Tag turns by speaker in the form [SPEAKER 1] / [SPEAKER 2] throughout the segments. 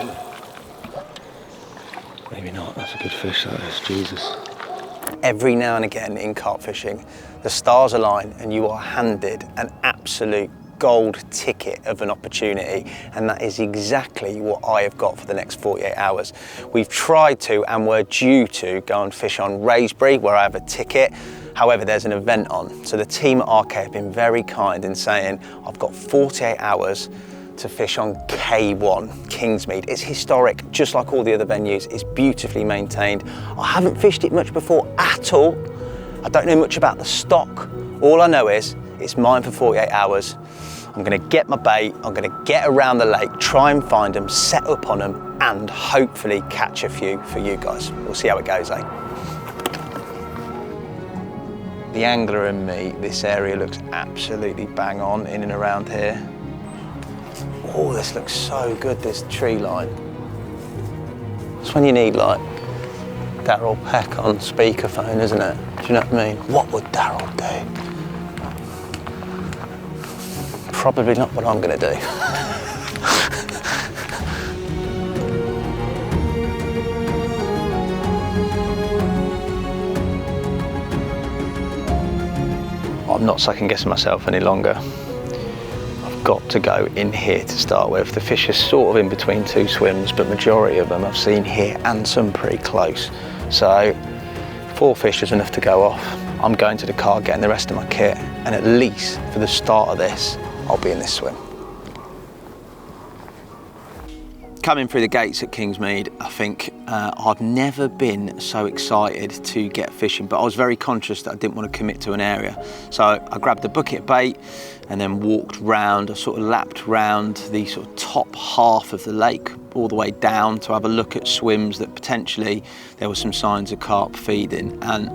[SPEAKER 1] again. Maybe not, that's a good fish, that is, Jesus. Every now and again in carp fishing, the stars align and you are handed an absolute gold ticket of an opportunity, and that is exactly what I have got for the next 48 hours. We've tried to, and we're due to, go and fish on Raisbury, where I have a ticket. However, there's an event on. So the team at RK have been very kind in saying, I've got 48 hours to fish on K1, Kingsmead. It's historic, just like all the other venues. It's beautifully maintained. I haven't fished it much before at all. I don't know much about the stock. All I know is it's mine for 48 hours. I'm gonna get my bait, I'm gonna get around the lake, try and find them, set up on them, and hopefully catch a few for you guys. We'll see how it goes, eh? The angler in me, this area looks absolutely bang on in and around here. Oh, this looks so good, this tree line. It's when you need, like, Daryl Peck on speakerphone, isn't it? Do you know what I mean? What would Daryl do? Probably not what I'm going to do. I'm not second guessing myself any longer. I've got to go in here to start with. The fish are sort of in between two swims, but majority of them I've seen here and some pretty close. So 4 fish is enough to go off. I'm going to the car, getting the rest of my kit, and at least for the start of this, I'll be in this swim. Coming through the gates at Kingsmead, I think I've never been so excited to get fishing, but I was very conscious that I didn't want to commit to an area. So I grabbed a bucket bait and then walked round, I sort of lapped round the sort of top half of the lake, all the way down to have a look at swims that potentially there were some signs of carp feeding. And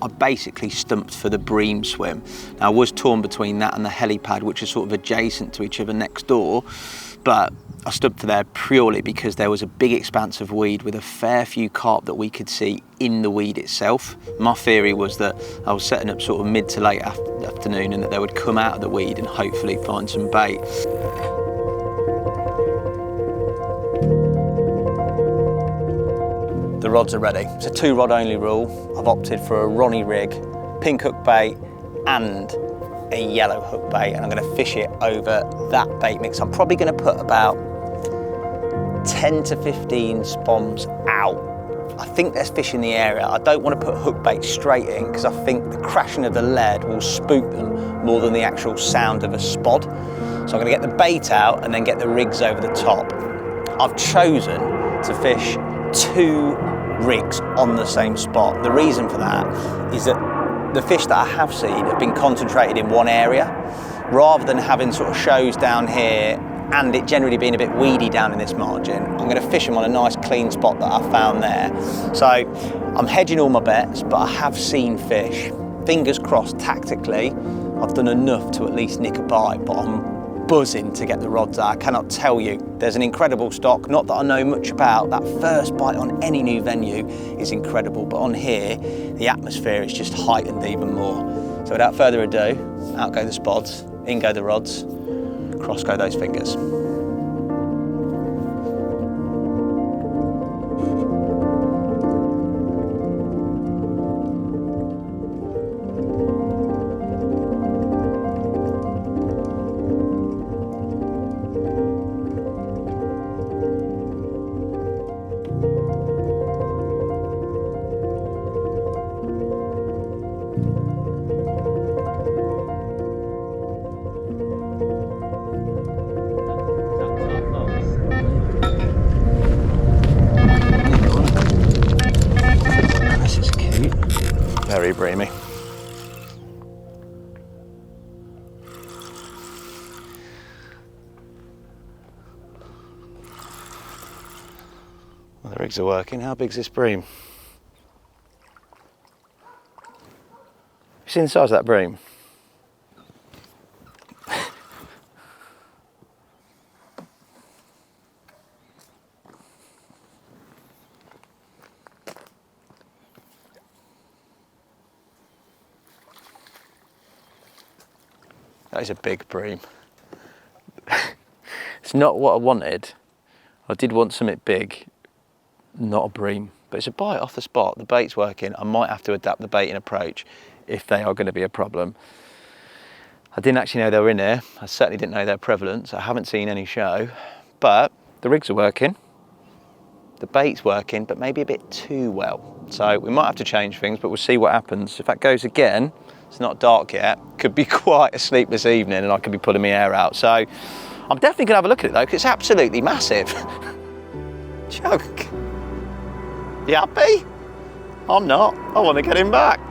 [SPEAKER 1] I basically stumped for the bream swim. Now I was torn between that and the helipad, which is sort of adjacent to each other next door, but I stumped for there purely because there was a big expanse of weed with a fair few carp that we could see in the weed itself. My theory was that I was setting up sort of mid to late afternoon and that they would come out of the weed and hopefully find some bait. The rods are ready. It's a 2-rod only rule. I've opted for a Ronnie rig, pink hook bait and a yellow hook bait, and I'm going to fish it over that bait mix. I'm probably going to put about 10 to 15 spoms out. I think there's fish in the area. I don't want to put hook bait straight in because I think the crashing of the lead will spook them more than the actual sound of a spod. So I'm going to get the bait out and then get the rigs over the top. I've chosen to fish 2 rigs on the same spot. The reason for that is that the fish that I have seen have been concentrated in one area rather than having sort of shows down here and it generally being a bit weedy down in this margin. I'm going to fish them on a nice clean spot that I found there. So I'm hedging all my bets, but I have seen fish. Fingers crossed, tactically I've done enough to at least nick a bite, but I'm buzzing to get the rods out. I cannot tell you. There's an incredible stock, not that I know much about. That first bite on any new venue is incredible, but on here, the atmosphere is just heightened even more. So without further ado, out go the spods, in go the rods, cross go those fingers. Very breamy. Well, the rigs are working. How big's this bream? You seen the size of that bream? That is a big bream. It's not what I wanted. I did want something big, not a bream, but it's a bite off the spot. The bait's working. I might have to adapt the baiting approach if they are going to be a problem. I didn't actually know they were in here. I certainly didn't know their prevalence. I haven't seen any show, but the rigs are working. The bait's working, but maybe a bit too well. So we might have to change things, but we'll see what happens. If that goes again, it's not dark yet, could be quite a sleepless evening and I could be pulling my hair out. So I'm definitely gonna have a look at it though, because it's absolutely massive. Joke. You happy? I'm not. I want to get him back.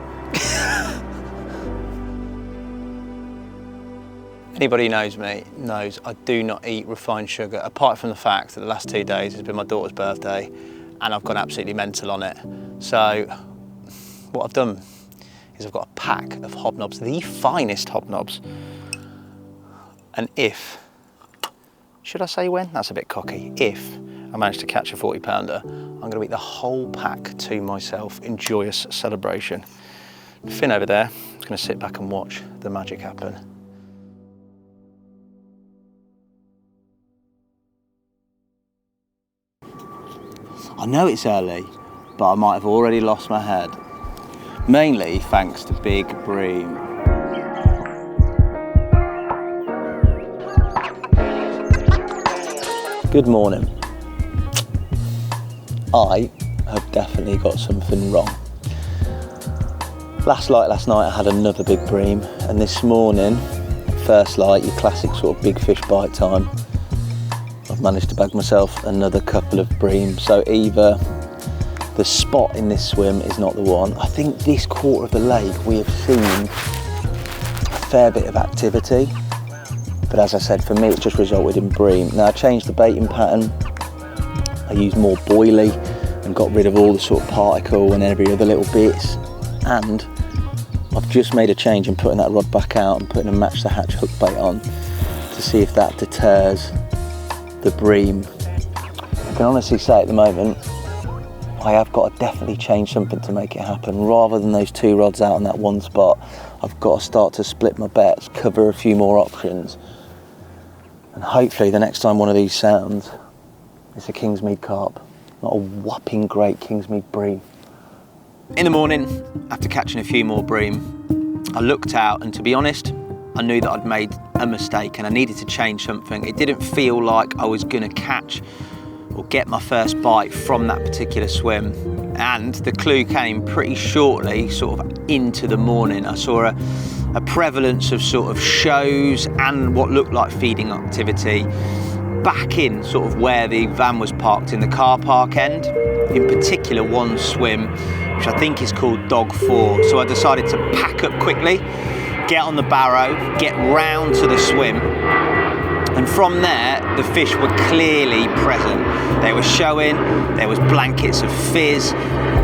[SPEAKER 1] Anybody who knows me knows I do not eat refined sugar, apart from the fact that the last 2 days has been my daughter's birthday and I've gone absolutely mental on it. So what I've done is I've got a pack of hobnobs, the finest hobnobs. And if, should I say when? That's a bit cocky. If I manage to catch a 40 pounder, I'm going to eat the whole pack to myself in joyous celebration. Finn over there is going to sit back and watch the magic happen. I know it's early, but I might have already lost my head. Mainly thanks to Big Bream. Good morning. I have definitely got something wrong. Last night I had another big bream, and this morning, first light, your classic sort of big fish bite time, I've managed to bag myself another couple of breams. So either the spot in this swim is not the one. I think this quarter of the lake we have seen a fair bit of activity, but as I said, for me it just resulted in bream. Now I changed the baiting pattern. I used more boilie and got rid of all the sort of particle and every other little bits, and I've just made a change in putting that rod back out and putting a match the hatch hook bait on to see if that deters the bream. I can honestly say at the moment I have got to definitely change something to make it happen. Rather than those 2 rods out on that one spot, I've got to start to split my bets, cover a few more options, and hopefully the next time one of these sounds, it's a Kingsmead carp, not a whopping great Kingsmead bream. In the morning, after catching a few more bream, I looked out, and to be honest, I knew that I'd made a mistake and I needed to change something. It didn't feel like I was gonna catch or get my first bite from that particular swim. And the clue came pretty shortly, sort of into the morning. I saw a prevalence of sort of shows and what looked like feeding activity back in sort of where the van was parked in the car park end. In particular, one swim, which I think is called Dog 4. So I decided to pack up quickly, get on the barrow, get round to the swim, and from there the fish were clearly present. They were showing, there was blankets of fizz.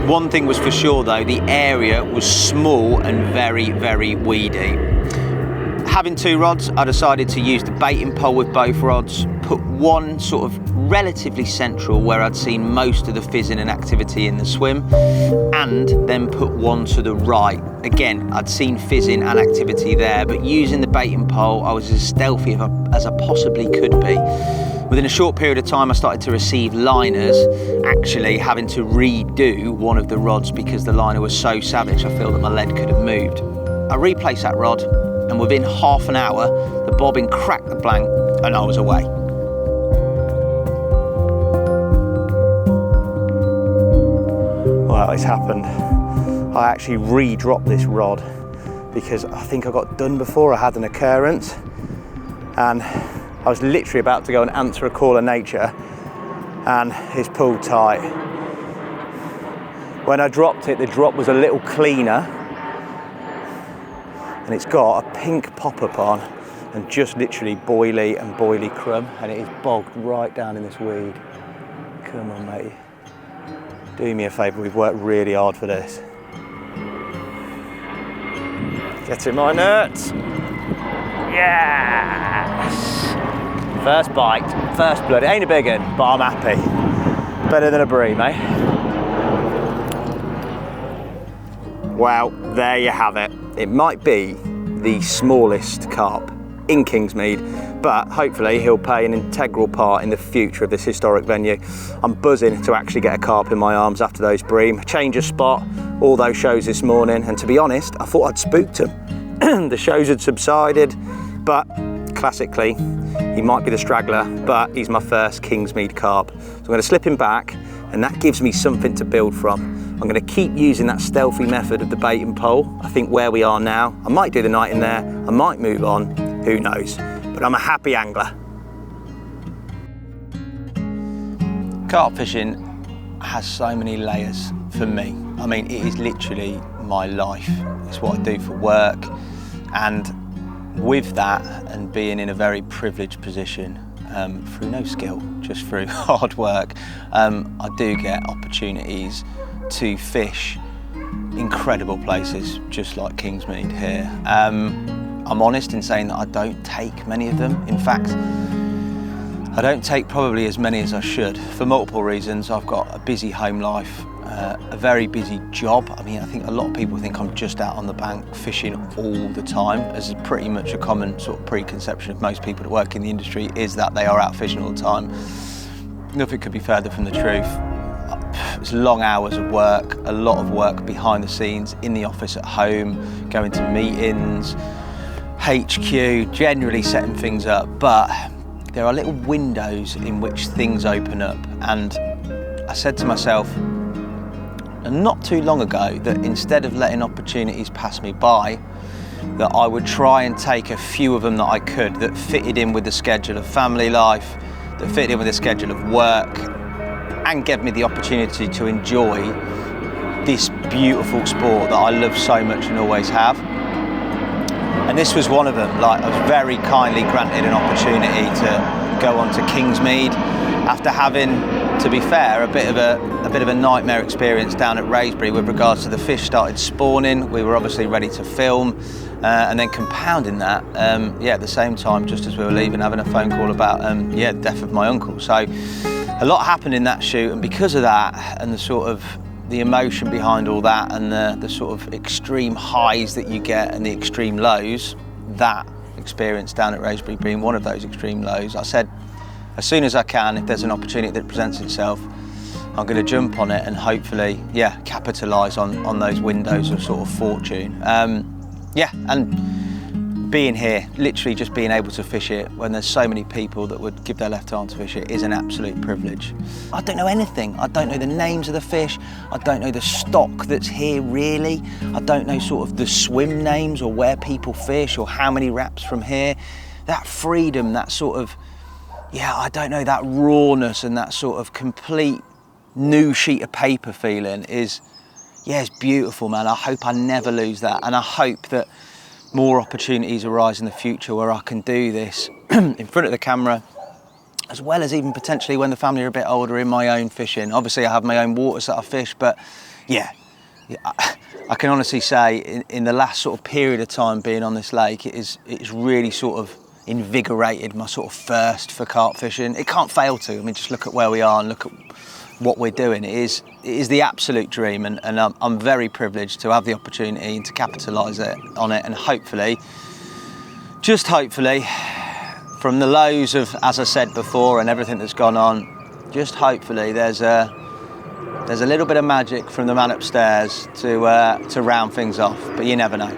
[SPEAKER 1] One thing was for sure though, the area was small and very, very weedy. Having 2 rods, I decided to use the baiting pole with both rods, put one sort of relatively central where I'd seen most of the fizzing and activity in the swim, and then put one to the right. Again, I'd seen fizzing and activity there, but using the baiting pole, I was as stealthy as I possibly could be. Within a short period of time, I started to receive liners, actually having to redo one of the rods because the liner was so savage, I feel that my lead could have moved. I replaced that rod, and within half an hour, the bobbin cracked the blank and I was away. Well, it's happened. I actually re-dropped this rod because I think I got done before I had an occurrence, and I was literally about to go and answer a call of nature and it's pulled tight. When I dropped it, the drop was a little cleaner, and it's got a pink pop-up on and just literally boilie and boilie crumb, and it is bogged right down in this weed. Come on, mate. Do me a favour, we've worked really hard for this. Get in my nuts. Yes! First bite, first blood. It ain't a big one, but I'm happy. Better than a bream, eh? Well, there you have it. It might be the smallest carp in Kingsmead, but hopefully he'll play an integral part in the future of this historic venue. I'm buzzing to actually get a carp in my arms after those bream. Change of spot, all those shows this morning, and to be honest, I thought I'd spooked him. The shows had subsided, but classically, he might be the straggler, but he's my first Kingsmead carp. So I'm going to slip him back, and that gives me something to build from. I'm going to keep using that stealthy method of the bait and pole. I think where we are now, I might do the night in there, I might move on, who knows, but I'm a happy angler. Carp fishing has so many layers for me. I mean, it is literally my life. It's what I do for work, and with that, and being in a very privileged position, through no skill, just through hard work, I do get opportunities to fish incredible places, just like Kingsmead here. I'm honest in saying that I don't take many of them. In fact, I don't take probably as many as I should, for multiple reasons. I've got a busy home life, a very busy job. I mean, I think a lot of people think I'm just out on the bank fishing all the time, as is pretty much a common sort of preconception of most people that work in the industry, is that they are out fishing all the time. Nothing could be further from the truth. It's long hours of work, a lot of work behind the scenes, in the office, at home, going to meetings, HQ, generally setting things up, but there are little windows in which things open up, and I said to myself, not too long ago, that instead of letting opportunities pass me by, that I would try and take a few of them that I could, that fitted in with the schedule of family life, that fitted in with the schedule of work, and gave me the opportunity to enjoy this beautiful sport that I love so much and always have. And this was one of them. Like, I was very kindly granted an opportunity to go on to Kingsmead after having, to be fair, a bit of a nightmare experience down at Wraysbury with regards to the fish started spawning. We were obviously ready to film, and then compounding that, at the same time, just as we were leaving, having a phone call about the death of my uncle. So a lot happened in that shoot, and because of that, and the sort of the emotion behind all that, and the sort of extreme highs that you get and the extreme lows, that experience down at Wraysbury being one of those extreme lows, I said, as soon as I can, if there's an opportunity that presents itself, I'm going to jump on it and hopefully, capitalise on those windows of sort of fortune. And being here, literally just being able to fish it when there's so many people that would give their left arm to fish it, is an absolute privilege. I don't know anything. I don't know the names of the fish. I don't know the stock that's here really. I don't know sort of the swim names or where people fish or how many wraps from here. That freedom, that sort of, I don't know, that rawness and that sort of complete new sheet of paper feeling is, it's beautiful, man. I hope I never lose that, and I hope that more opportunities arise in the future where I can do this in front of the camera, as well as even potentially when the family are a bit older, in my own fishing. Obviously I have my own waters that I fish, but I can honestly say in the last sort of period of time being on this lake, it's really sort of invigorated my sort of thirst for carp fishing. It can't fail to. I mean, just look at where we are and look at what we're doing. It is the absolute dream, and I'm very privileged to have the opportunity and to capitalise on it, and hopefully, just hopefully, from the lows of, as I said before, and everything that's gone on, just hopefully there's a little bit of magic from the man upstairs to round things off, but you never know.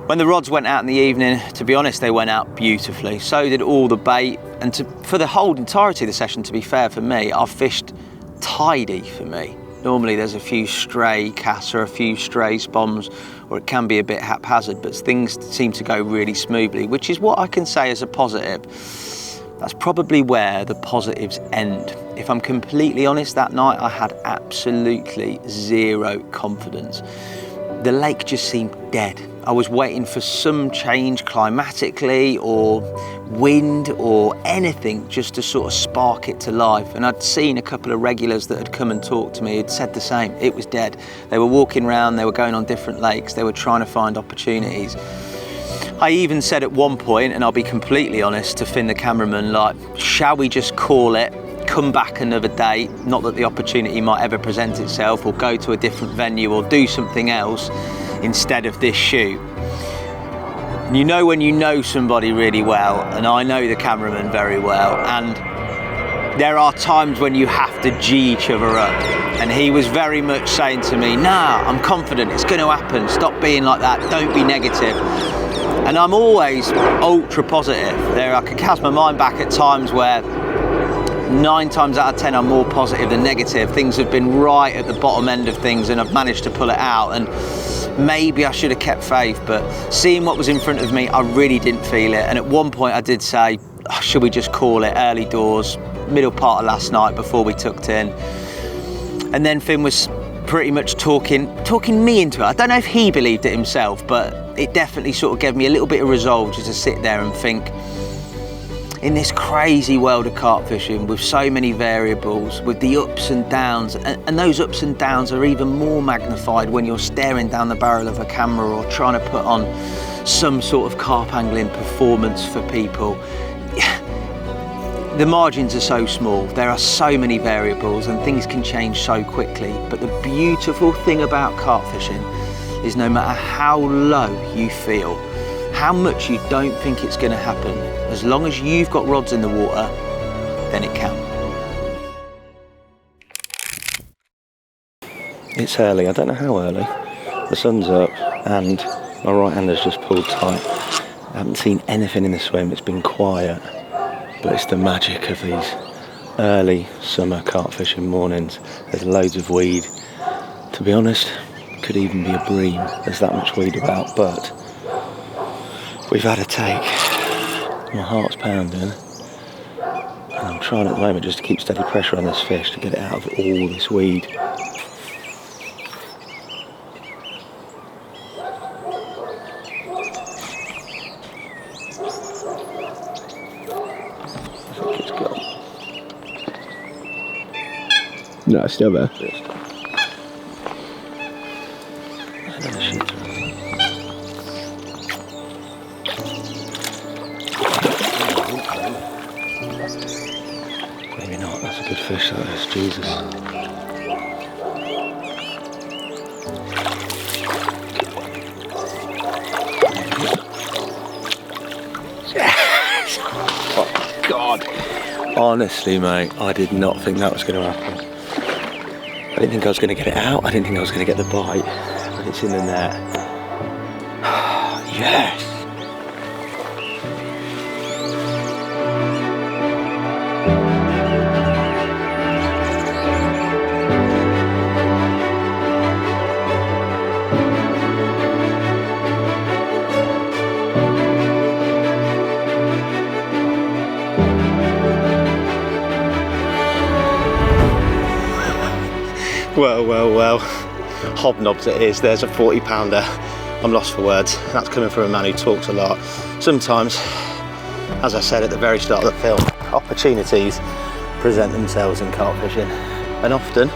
[SPEAKER 1] When the rods went out in the evening, to be honest, they went out beautifully. So did all the bait. And for the whole entirety of the session, to be fair for me, I've fished tidy for me. Normally there's a few stray casts or a few stray spoms, or it can be a bit haphazard, but things seem to go really smoothly, which is what I can say is a positive. That's probably where the positives end. If I'm completely honest, that night I had absolutely zero confidence. The lake just seemed dead. I was waiting for some change climatically or wind or anything just to sort of spark it to life. And I'd seen a couple of regulars that had come and talked to me who'd said the same. It was dead. They were walking around, they were going on different lakes, they were trying to find opportunities. I even said at one point, and I'll be completely honest, to Finn the cameraman, like, shall we just call it, come back another day, not that the opportunity might ever present itself, or go to a different venue or do something else instead of this shoot. You know when you know somebody really well, and I know the cameraman very well, and there are times when you have to G each other up. And he was very much saying to me, nah, I'm confident, it's going to happen, stop being like that, don't be negative. And I'm always ultra positive. I can cast my mind back at times where 9 times out of 10 I'm more positive than negative. Things have been right at the bottom end of things and I've managed to pull it out, and maybe I should have kept faith, but seeing what was in front of me, I really didn't feel it. And at one point I did say, oh, should we just call it early doors, middle part of last night before we tucked in. And then Finn was pretty much talking me into it. I don't know if he believed it himself, but it definitely sort of gave me a little bit of resolve just to sit there and think, in this crazy world of carp fishing with so many variables, with the ups and downs, and those ups and downs are even more magnified when you're staring down the barrel of a camera or trying to put on some sort of carp angling performance for people. The margins are so small, there are so many variables and things can change so quickly, but the beautiful thing about carp fishing is no matter how low you feel, how much you don't think it's going to happen, as long as you've got rods in the water, then it can.
[SPEAKER 2] It's early, I don't know how early. The sun's up and my right hand has just pulled tight. I haven't seen anything in the swim, it's been quiet, but it's the magic of these early summer carp fishing mornings. There's loads of weed. To be honest, could even be a bream, there's that much weed about, but we've had a take. My heart's pounding, and I'm trying at the moment just to keep steady pressure on this fish to get it out of all this weed. I think it's gone.
[SPEAKER 3] No, it's still there.
[SPEAKER 2] Another shit. Maybe not, that's a good fish that is, Jesus. Yes! Oh God! Honestly mate, I did not think that was going to happen. I didn't think I was going to get it out, I didn't think I was going to get the bite, but it's in the net. Yes! Well, hobnobs it is. There's a 40 pounder. I'm lost for words. That's coming from a man who talks a lot. Sometimes, as I said at the very start of the film, opportunities present themselves in carp fishing, and often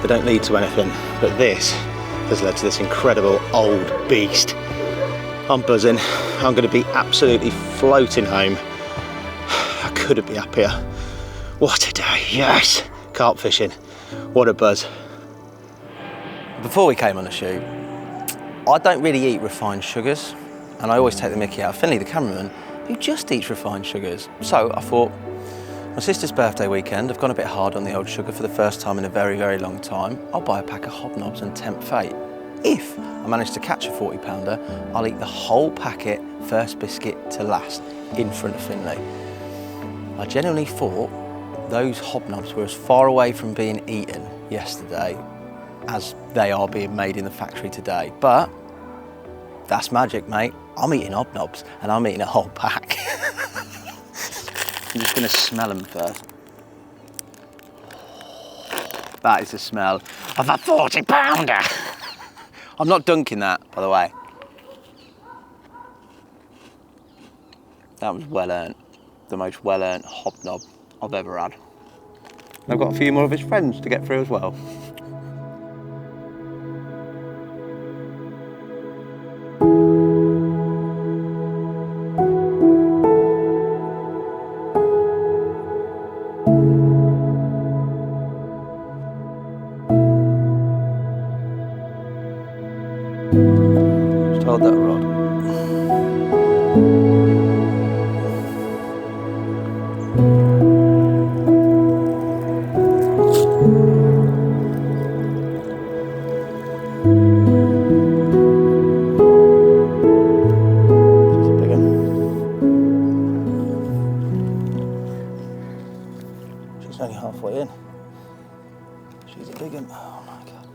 [SPEAKER 2] they don't lead to anything, but this has led to this incredible old beast. I'm buzzing. I'm going to be absolutely floating home. I couldn't be happier. What a day, yes! Carp fishing, what a buzz.
[SPEAKER 1] Before we came on the shoot, I don't really eat refined sugars, and I always take the mickey out of Finley, the cameraman, who just eats refined sugars. So I thought, my sister's birthday weekend, I've gone a bit hard on the old sugar for the first time in a very, very long time. I'll buy a pack of hobnobs and tempt fate. If I manage to catch a 40 pounder, I'll eat the whole packet, first biscuit to last, in front of Finley. I genuinely thought those hobnobs were as far away from being eaten yesterday as they are being made in the factory today, but that's magic, mate. I'm eating hobnobs and I'm eating a whole pack. I'm just gonna smell them first. That is the smell of a 40 pounder. I'm not dunking that, by the way. That was well earned. The most well earned hobnob I've ever had. I've got a few more of his friends to get through as well. Just hold that rod. only halfway in. She's a big one. Oh my God.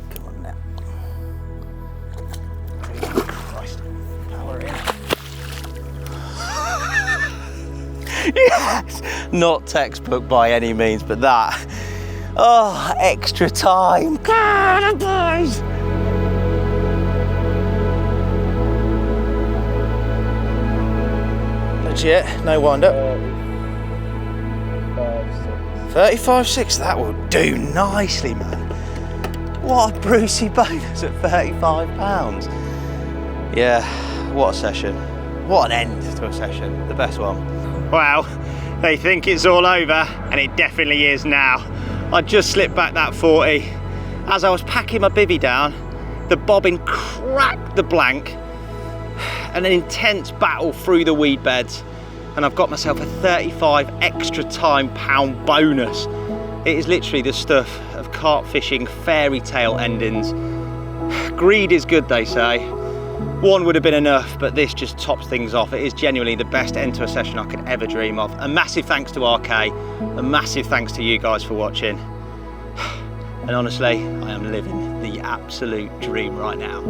[SPEAKER 1] Come on now. Christ. Power in. Yes! Not textbook by any means, but that. Oh, extra time. God, boys. Legit, no wind up. 35.6, that will do nicely, man. What a Brucey bonus at £35. Yeah, what a session. What an end to a session, the best one.
[SPEAKER 2] Well, they think it's all over, and it definitely is now. I just slipped back that 40. As I was packing my bivvy down, the bobbin cracked the blank, and an intense battle through the weed beds, and I've got myself a 35 extra time pound bonus. It is literally the stuff of carp fishing fairy tale endings. Greed is good, they say. One would have been enough, but this just tops things off. It is genuinely the best end to a session I could ever dream of. A massive thanks to RK, a massive thanks to you guys for watching. And honestly, I am living the absolute dream right now.